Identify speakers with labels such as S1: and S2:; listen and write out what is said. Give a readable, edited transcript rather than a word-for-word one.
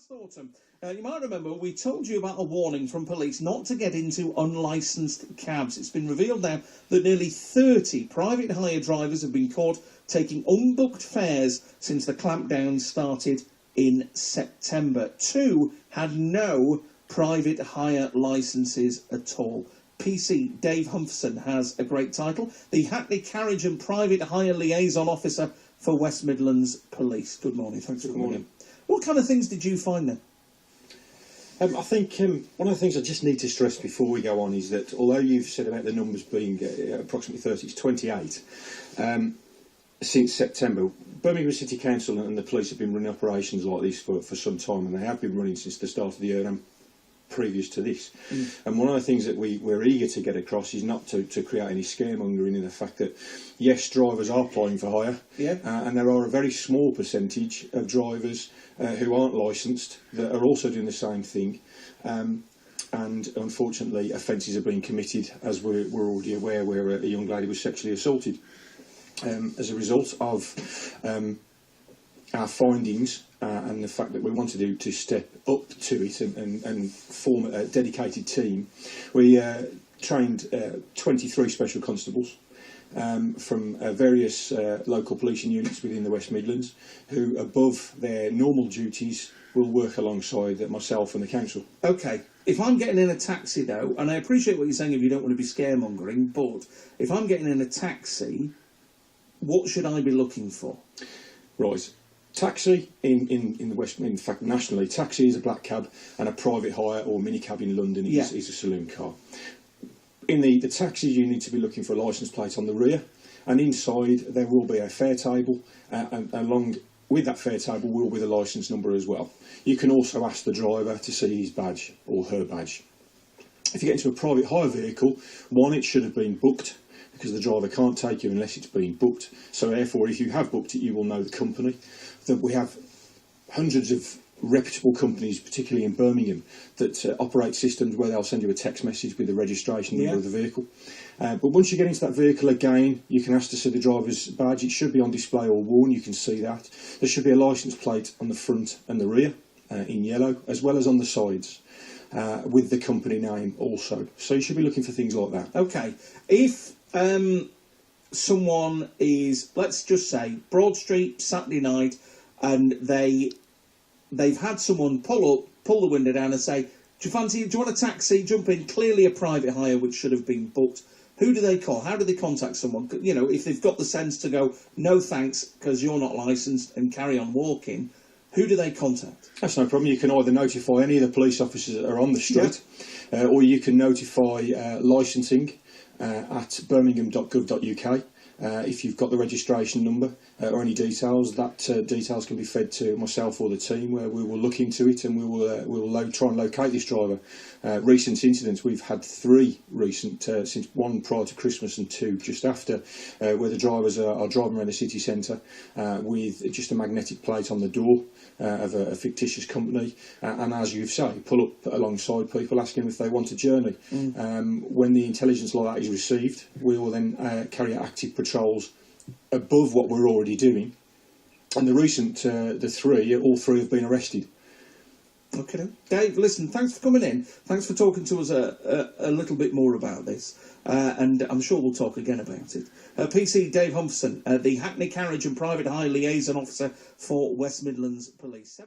S1: last autumn, you might remember we told you about a warning from police not to get into unlicensed cabs. It's been revealed now that nearly 30 private hire drivers have been caught taking unbooked fares since the clampdown started in September. 2 had no private hire licences at all. PC Dave Humphrey has a great title, the Hackney Carriage and Private Hire Liaison Officer for West Midlands Police. Good morning, thanks for coming in. What kind of things did you find then?
S2: I think one of the things I just need to stress before we go on is that although you've said about the numbers being approximately 30, it's 28 since September. Birmingham City Council and the police have been running operations like this for some time, and they have been running since the start of the year and previous to this. And one of the things that we're eager to get across is not to create any scaremongering in the fact that, yes, drivers are plying for hire, and there are a very small percentage of drivers who aren't licensed that are also doing the same thing, and unfortunately offences are being committed, as we're already aware, where a young lady was sexually assaulted. As a result of our findings and the fact that we wanted to step up to it and form a dedicated team, we trained 23 special constables from various local policing units within the West Midlands, who above their normal duties will work alongside myself and the council. Okay,
S1: if I'm getting in a taxi though, and I appreciate what you're saying if you don't want to be scaremongering, but if I'm getting in a taxi, what should I be looking for?
S2: Right. Taxi in the West, in fact nationally, taxi is a black cab, and a private hire or mini cab in London is a saloon car. In the taxis, you need to be looking for a licence plate on the rear, and inside there will be a fare table, and along with that fare table will be the licence number as well. You can also ask the driver to see his badge or her badge. If you get into a private hire vehicle, one, it should have been booked, because the driver can't take you unless it's been booked. So therefore, if you have booked it, you will know the company. That we have hundreds of reputable companies, particularly in Birmingham, that operate systems where they'll send you a text message with the registration number of the vehicle. But once you get into that vehicle again, you can ask to see the driver's badge. It should be on display or worn, you can see that. There should be a licence plate on the front and the rear in yellow, as well as on the sides. With the company name also. So you should be looking for things like that.
S1: Okay. If someone is, let's just say, Broad Street, Saturday night, and they've had someone pull the window down and say, do you want a taxi? Jump in, clearly a private hire which should have been booked. Who do they call? How do they contact someone? You know, if they've got the sense to go, no thanks, because you're not licensed, and carry on walking, who do they contact?
S2: That's no problem. You can either notify any of the police officers that are on the street, or you can notify licensing at birmingham.gov.uk. If you've got the registration number or any details, that details can be fed to myself or the team, where we will look into it, and we will try and locate this driver. Recent incidents, we've had 3 recent, since 1 prior to Christmas and 2 just after, where the drivers are driving around the city centre with just a magnetic plate on the door of a fictitious company, and as you've said, pull up alongside people asking if they want a journey. When the intelligence like that is received, we will then carry out active patrols above what we're already doing, and the recent all three have been arrested.
S1: Okay, Dave, listen, thanks for coming in, thanks for talking to us a little bit more about this, and I'm sure we'll talk again about it. PC Dave Humphrey, the Hackney Carriage and Private Hire Liaison Officer for West Midlands Police.